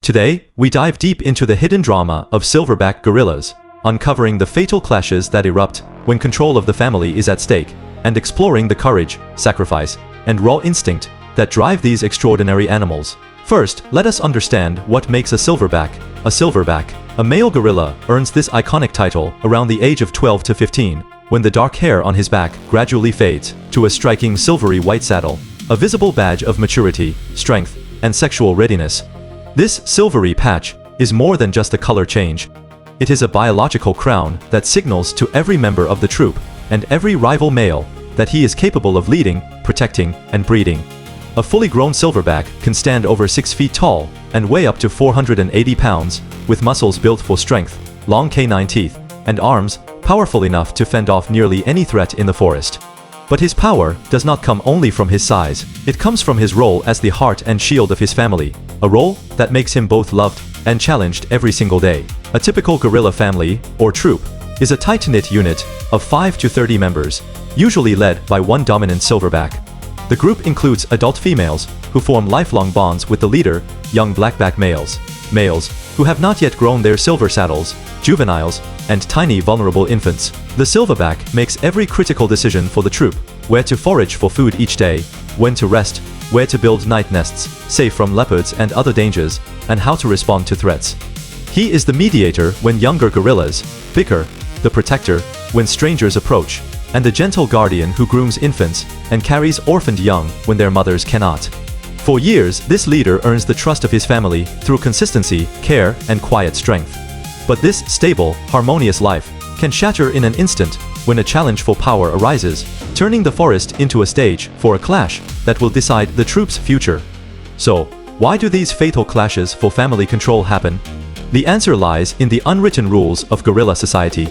Today, we dive deep into the hidden drama of silverback gorillas, uncovering the fatal clashes that erupt when control of the family is at stake, and exploring the courage, sacrifice, and raw instinct that drive these extraordinary animals. First, let us understand what makes a silverback. A silverback, a male gorilla, earns this iconic title around the age of 12 to 15, when the dark hair on his back gradually fades to a striking silvery white saddle, a visible badge of maturity, strength, and sexual readiness. This silvery patch is more than just a color change. It is a biological crown that signals to every member of the troop and every rival male that he is capable of leading, protecting, and breeding. A fully grown silverback can stand over 6 feet tall and weigh up to 480 pounds, with muscles built for strength, long canine teeth, and arms powerful enough to fend off nearly any threat in the forest. But his power does not come only from his size. It comes from his role as the heart and shield of his family, a role that makes him both loved and challenged every single day. A typical gorilla family, or troop, is a tight-knit unit of 5 to 30 members, usually led by one dominant silverback. The group includes adult females, who form lifelong bonds with the leader, young blackback males, who have not yet grown their silver saddles, juveniles, and tiny vulnerable infants. The silverback makes every critical decision for the troop: where to forage for food each day, when to rest, where to build night nests, safe from leopards and other dangers, and how to respond to threats. He is the mediator when younger gorillas bicker, the protector when strangers approach, and the gentle guardian who grooms infants and carries orphaned young when their mothers cannot. For years, this leader earns the trust of his family through consistency, care, and quiet strength. But this stable, harmonious life can shatter in an instant when a challenge for power arises, turning the forest into a stage for a clash that will decide the troop's future. So, why do these fatal clashes for family control happen? The answer lies in the unwritten rules of gorilla society.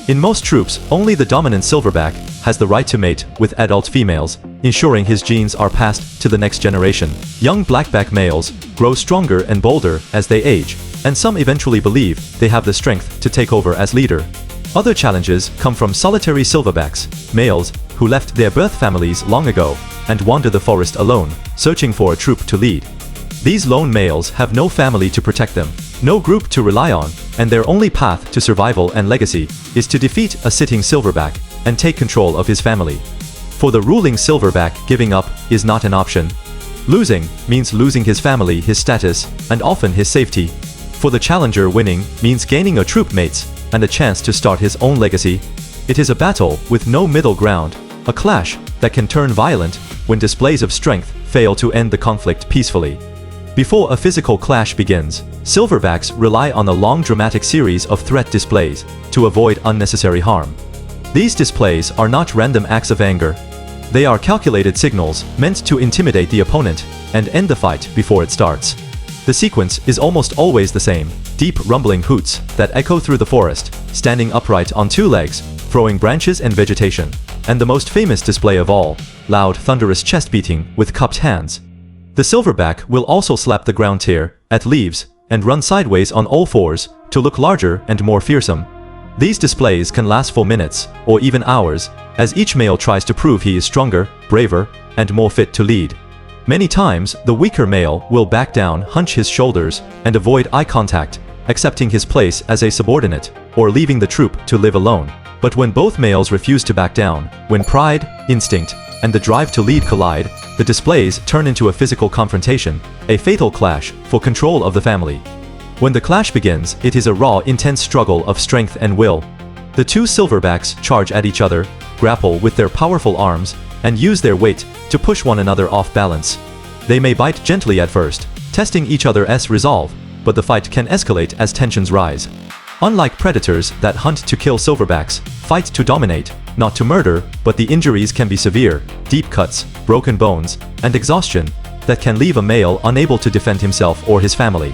In most troops, only the dominant silverback has the right to mate with adult females, ensuring his genes are passed to the next generation. Young blackback males grow stronger and bolder as they age, and some eventually believe they have the strength to take over as leader. Other challenges come from solitary silverbacks, males who left their birth families long ago and wander the forest alone, searching for a troop to lead. These lone males have no family to protect them, no group to rely on, and their only path to survival and legacy is to defeat a sitting silverback and take control of his family. For the ruling silverback, giving up is not an option. Losing means losing his family, his status, and often his safety. For the challenger, winning means gaining a troop mates and a chance to start his own legacy. It is a battle with no middle ground, a clash that can turn violent when displays of strength fail to end the conflict peacefully. Before a physical clash begins, silverbacks rely on a long dramatic series of threat displays to avoid unnecessary harm. These displays are not random acts of anger. They are calculated signals meant to intimidate the opponent and end the fight before it starts. The sequence is almost always the same: deep rumbling hoots that echo through the forest, standing upright on 2 legs, throwing branches and vegetation, and the most famous display of all, loud thunderous chest beating with cupped hands. The silverback will also slap the ground tear at leaves and run sideways on all fours to look larger and more fearsome. These displays can last for minutes or even hours, as each male tries to prove he is stronger, braver, and more fit to lead. Many times, the weaker male will back down, hunch his shoulders, and avoid eye contact, accepting his place as a subordinate, or leaving the troop to live alone. But when both males refuse to back down, when pride, instinct, and the drive to lead collide, the displays turn into a physical confrontation, a fatal clash for control of the family. When the clash begins, it is a raw, intense struggle of strength and will. The two silverbacks charge at each other, grapple with their powerful arms, and use their weight to push one another off balance. They may bite gently at first, testing each other's resolve, but the fight can escalate as tensions rise. Unlike predators that hunt to kill, silverbacks fight to dominate, not to murder, but the injuries can be severe: deep cuts, broken bones, and exhaustion that can leave a male unable to defend himself or his family.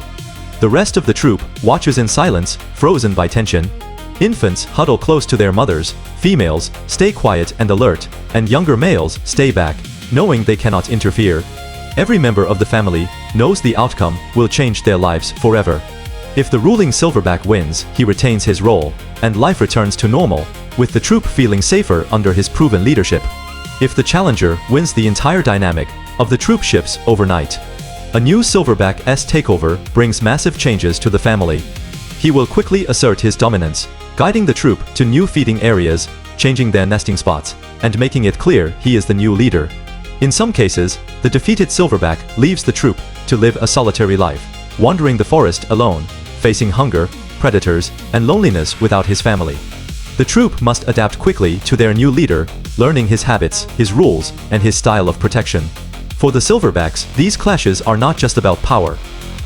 The rest of the troop watches in silence, frozen by tension. Infants huddle close to their mothers, females stay quiet and alert, and younger males stay back, knowing they cannot interfere. Every member of the family knows the outcome will change their lives forever. If the ruling silverback wins, he retains his role, and life returns to normal, with the troop feeling safer under his proven leadership. If the challenger wins, the entire dynamic of the troop shifts overnight. A new Silverback's takeover brings massive changes to the family. He will quickly assert his dominance, guiding the troop to new feeding areas, changing their nesting spots, and making it clear he is the new leader. In some cases, the defeated Silverback leaves the troop to live a solitary life, wandering the forest alone, facing hunger, predators, and loneliness without his family. The troop must adapt quickly to their new leader, learning his habits, his rules, and his style of protection. For the Silverbacks, these clashes are not just about power.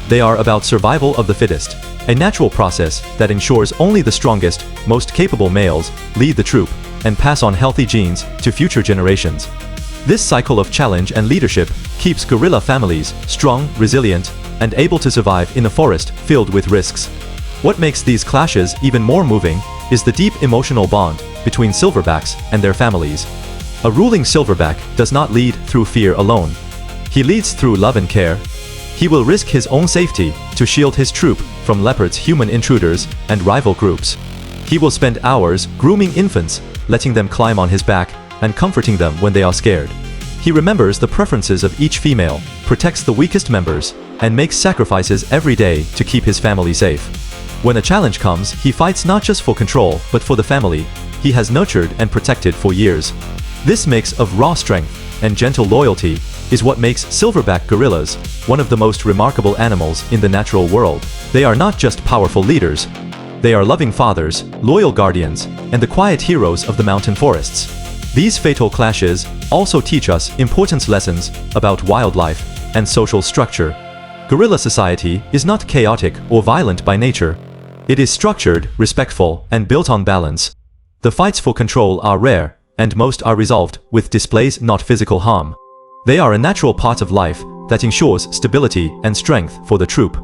They are about survival of the fittest, a natural process that ensures only the strongest, most capable males lead the troop and pass on healthy genes to future generations. This cycle of challenge and leadership keeps gorilla families strong, resilient, and able to survive in a forest filled with risks. What makes these clashes even more moving is the deep emotional bond between Silverbacks and their families. A ruling Silverback does not lead through fear alone. He leads through love and care. He will risk his own safety to shield his troop from leopards, human intruders, and rival groups. He will spend hours grooming infants, letting them climb on his back, and comforting them when they are scared. He remembers the preferences of each female, protects the weakest members, and makes sacrifices every day to keep his family safe. When a challenge comes, he fights not just for control, but for the family he has nurtured and protected for years. This mix of raw strength and gentle loyalty is what makes Silverback gorillas one of the most remarkable animals in the natural world. They are not just powerful leaders. They are loving fathers, loyal guardians, and the quiet heroes of the mountain forests. These fatal clashes also teach us important lessons about wildlife and social structure. Gorilla society is not chaotic or violent by nature. It is structured, respectful, and built on balance. The fights for control are rare, and most are resolved with displays, not physical harm. They are a natural part of life that ensures stability and strength for the troop.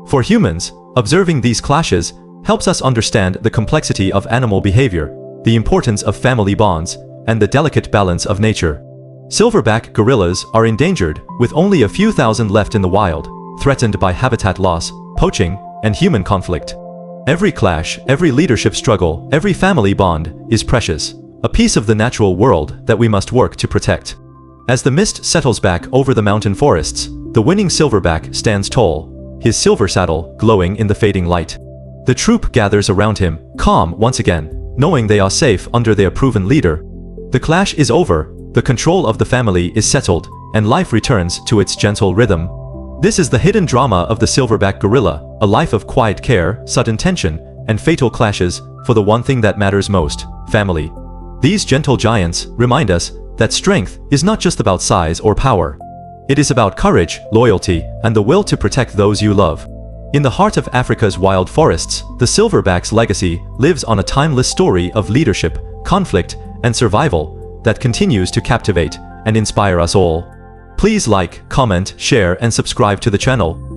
For humans, observing these clashes helps us understand the complexity of animal behavior, the importance of family bonds, and the delicate balance of nature. Silverback gorillas are endangered, with only a few thousand left in the wild, threatened by habitat loss, poaching, and human conflict. Every clash, every leadership struggle, every family bond is precious, a piece of the natural world that we must work to protect. As the mist settles back over the mountain forests, the winning Silverback stands tall, his silver saddle glowing in the fading light. The troop gathers around him, calm once again, knowing they are safe under their proven leader. The clash is over, the control of the family is settled, and life returns to its gentle rhythm. This is the hidden drama of the Silverback gorilla, a life of quiet care, sudden tension, and fatal clashes for the one thing that matters most: family. These gentle giants remind us that strength is not just about size or power. It is about courage, loyalty, and the will to protect those you love. In the heart of Africa's wild forests, the Silverback's legacy lives on a timeless story of leadership, conflict, and survival that continues to captivate and inspire us all. Please like, comment, share, and subscribe to the channel.